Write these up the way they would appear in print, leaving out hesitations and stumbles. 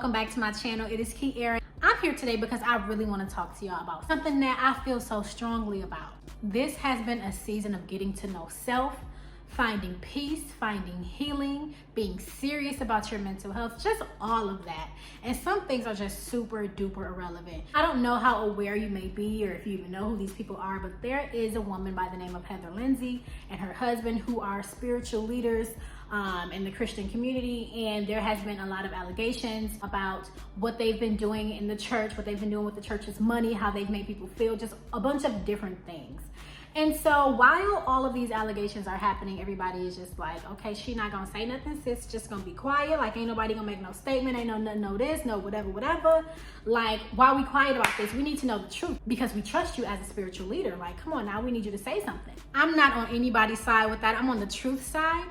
welcome back to my channel. It is Kiara. I'm here today because I really want to talk to y'all about something that I feel so strongly about. This has been a season of getting to know self, finding peace, finding healing, being serious about your mental health, just all of that. And some things are just super duper irrelevant. I don't know how aware you may be or if you even know who these people are, but there is a woman by the name of Heather Lindsay and her husband who are spiritual leaders in the Christian community, and there has been a lot of allegations about what they've been doing in the church, what they've been doing with the church's money, how they've made people feel, just a bunch of different things. And so while all of these allegations are happening, everybody is just like, okay, she not gonna say nothing, sis, just gonna be quiet. Like, ain't nobody gonna make no statement, ain't no nothing, no this, no whatever. Like, why are we quiet about this? We need to know the truth because we trust you as a spiritual leader. Like, come on now, we need you to say something. I'm not on anybody's side with that. I'm on the truth side.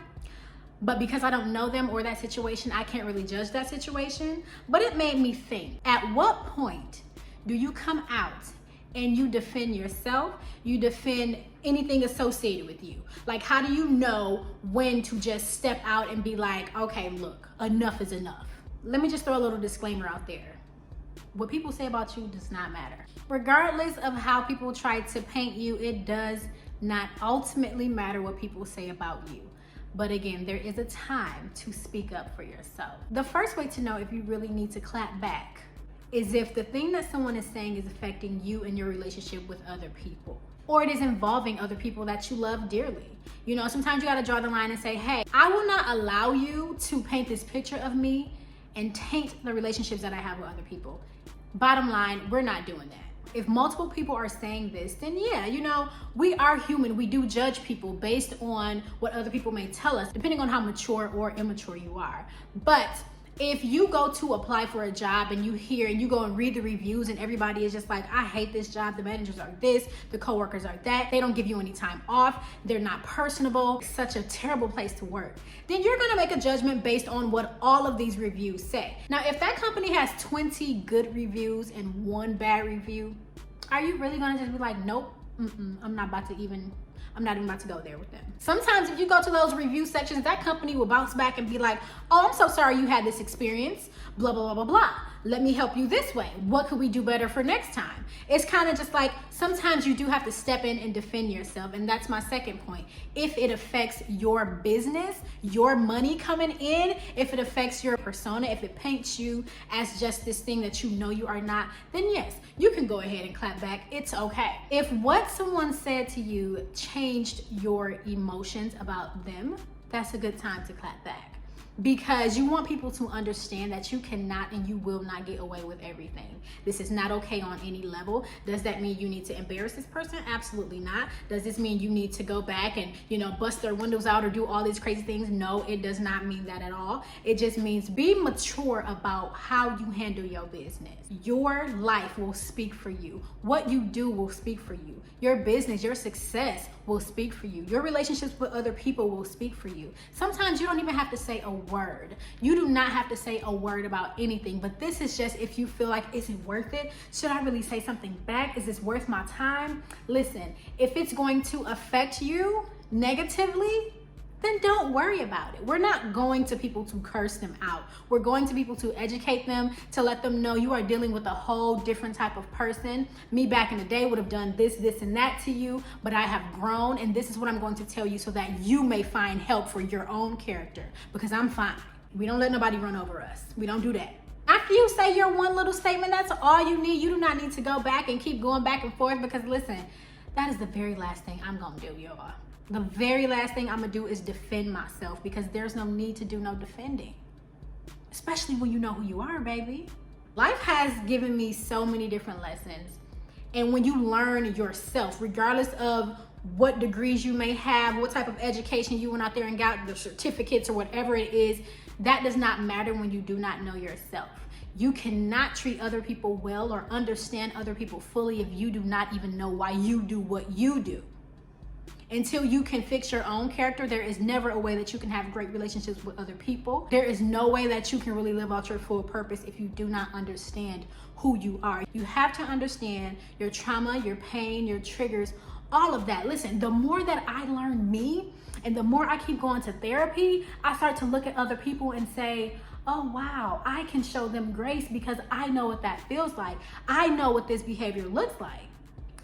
But because I don't know them or that situation, I can't really judge that situation. But it made me think, at what point do you come out and you defend yourself, you defend anything associated with you? Like, how do you know when to just step out and be like, okay, look, enough is enough? Let me just throw a little disclaimer out there. What people say about you does not matter. Regardless of how people try to paint you, it does not ultimately matter what people say about you. But again, there is a time to speak up for yourself. The first way to know if you really need to clap back is if the thing that someone is saying is affecting you and your relationship with other people, or it is involving other people that you love dearly. You know, sometimes you gotta draw the line and say, hey, I will not allow you to paint this picture of me and taint the relationships that I have with other people. Bottom line, we're not doing that. If multiple people are saying this, then yeah, you know, we are human. We do judge people based on what other people may tell us, depending on how mature or immature you are. But if you go to apply for a job and you hear and you go and read the reviews and everybody is just like, I hate this job, the managers are this, the coworkers are that, they don't give you any time off, they're not personable, it's such a terrible place to work, then you're gonna make a judgment based on what all of these reviews say. Now, if that company has 20 good reviews and one bad review, are you really gonna just be like, nope, I'm not even about to go there with them? Sometimes if you go to those review sections, that company will bounce back and be like, oh, I'm so sorry you had this experience, blah, blah, blah, blah, blah. Let me help you this way. What could we do better for next time? It's kind of just like, sometimes you do have to step in and defend yourself. And that's my second point. If it affects your business, your money coming in, if it affects your persona, if it paints you as just this thing that you know you are not, then yes, you can go ahead and clap back. It's okay. If what someone said to you changed your emotions about them, that's a good time to clap back. Because you want people to understand that you cannot and you will not get away with everything. This is not okay on any level. Does that mean you need to embarrass this person? Absolutely not. Does this mean you need to go back and, you know, bust their windows out or do all these crazy things? No, it does not mean that at all. It just means be mature about how you handle your business. Your life will speak for you. What you do will speak for you. Your business, your success will speak for you. Your relationships with other people will speak for you. Sometimes you don't even have to say a word. You do not have to say a word about anything, but this is just if you feel like, is it worth it? Should I really say something back? Is this worth my time? Listen, if it's going to affect you negatively, then don't worry about it. We're not going to people to curse them out. We're going to people to educate them, to let them know you are dealing with a whole different type of person. Me back in the day would have done this, and that to you, but I have grown, and this is what I'm going to tell you so that you may find help for your own character, because I'm fine. We don't let nobody run over us. We don't do that. After you say your one little statement, that's all you need. You do not need to go back and keep going back and forth, because listen, that is the very last thing I'm gonna do, y'all. The very last thing I'm gonna do is defend myself, because there's no need to do no defending, especially when you know who you are, baby. Life has given me so many different lessons. And when you learn yourself, regardless of what degrees you may have, what type of education you went out there and got, the certificates or whatever it is, that does not matter when you do not know yourself. You cannot treat other people well or understand other people fully if you do not even know why you do what you do. Until you can fix your own character, there is never a way that you can have great relationships with other people. There is no way that you can really live out your full purpose if you do not understand who you are. You have to understand your trauma, your pain, your triggers, all of that. Listen, the more that I learn me and the more I keep going to therapy, I start to look at other people and say, oh wow, I can show them grace because I know what that feels like. I know what this behavior looks like.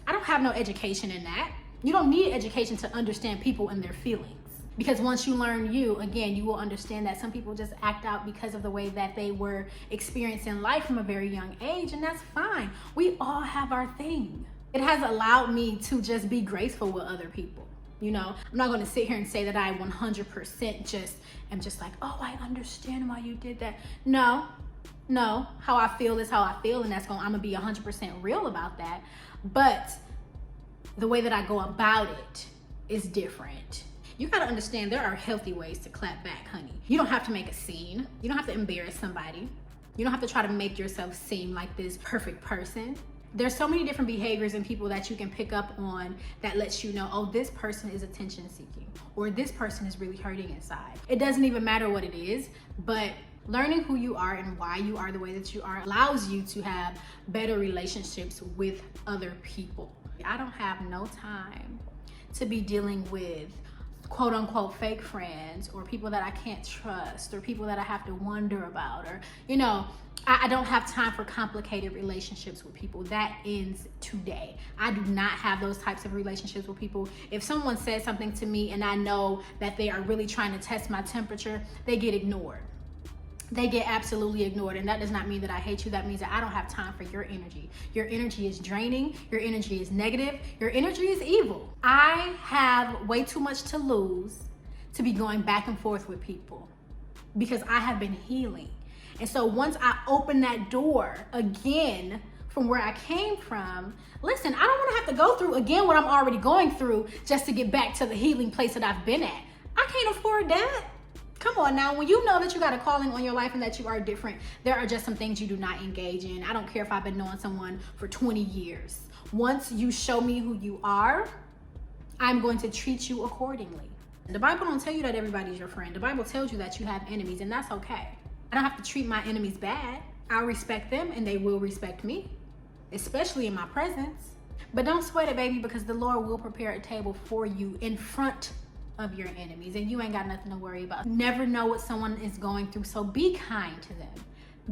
I don't have no education in that. You don't need education to understand people and their feelings. Because once you learn you, again, you will understand that some people just act out because of the way that they were experiencing life from a very young age, and that's fine. We all have our thing. It has allowed me to just be graceful with other people. You know, I'm not going to sit here and say that I 100% just am just like, oh, I understand why you did that. No, how I feel is how I feel, and I'm going to be 100% real about that. But the way that I go about it is different. You gotta understand there are healthy ways to clap back, honey. You don't have to make a scene. You don't have to embarrass somebody. You don't have to try to make yourself seem like this perfect person. There's so many different behaviors in people that you can pick up on that lets you know, oh, this person is attention seeking, or this person is really hurting inside. It doesn't even matter what it is, but learning who you are and why you are the way that you are allows you to have better relationships with other people. I don't have no time to be dealing with quote unquote fake friends or people that I can't trust or people that I have to wonder about, or, you know, I don't have time for complicated relationships with people. That ends today. I do not have those types of relationships with people. If someone says something to me and I know that they are really trying to test my temperature, they get ignored. They get absolutely ignored, and that does not mean that I hate you. That means that I don't have time for your energy. Your energy is draining. Your energy is negative. Your energy is evil. I have way too much to lose to be going back and forth with people because I have been healing. And so once I open that door again from where I came from, listen, I don't want to have to go through again what I'm already going through just to get back to the healing place that I've been at. I can't afford that. Come on now, when you know that you got a calling on your life and that you are different, there are just some things you do not engage in. I don't care if I've been knowing someone for 20 years. Once you show me who you are, I'm going to treat you accordingly. The Bible don't tell you that everybody's your friend. The Bible tells you that you have enemies, and that's okay. I don't have to treat my enemies bad. I'll respect them and they will respect me, especially in my presence. But don't sweat it, baby, because the Lord will prepare a table for you in front of your enemies, and you ain't got nothing to worry about. Never know what someone is going through, so be kind to them.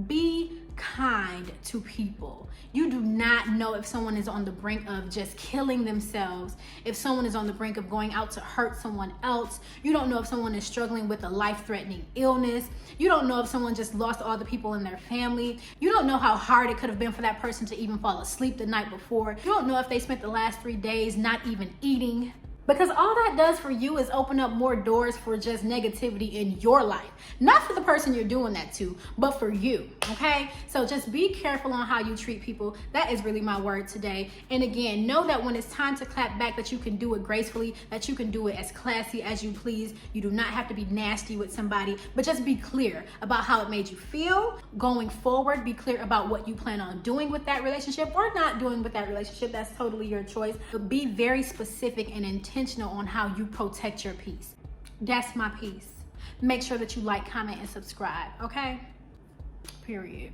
Be kind to people. You do not know if someone is on the brink of just killing themselves, if someone is on the brink of going out to hurt someone else. You don't know if someone is struggling with a life-threatening illness. You don't know if someone just lost all the people in their family. You don't know how hard it could have been for that person to even fall asleep the night before. You don't know if they spent the last 3 days not even eating. Because all that does for you is open up more doors for just negativity in your life. Not for the person you're doing that to, but for you, okay? So just be careful on how you treat people. That is really my word today. And again, know that when it's time to clap back, that you can do it gracefully, that you can do it as classy as you please. You do not have to be nasty with somebody, but just be clear about how it made you feel going forward. Be clear about what you plan on doing with that relationship or not doing with that relationship. That's totally your choice. But be very specific and intentional on how you protect your peace. That's my piece. Make sure that you like, comment, and subscribe, okay? Period.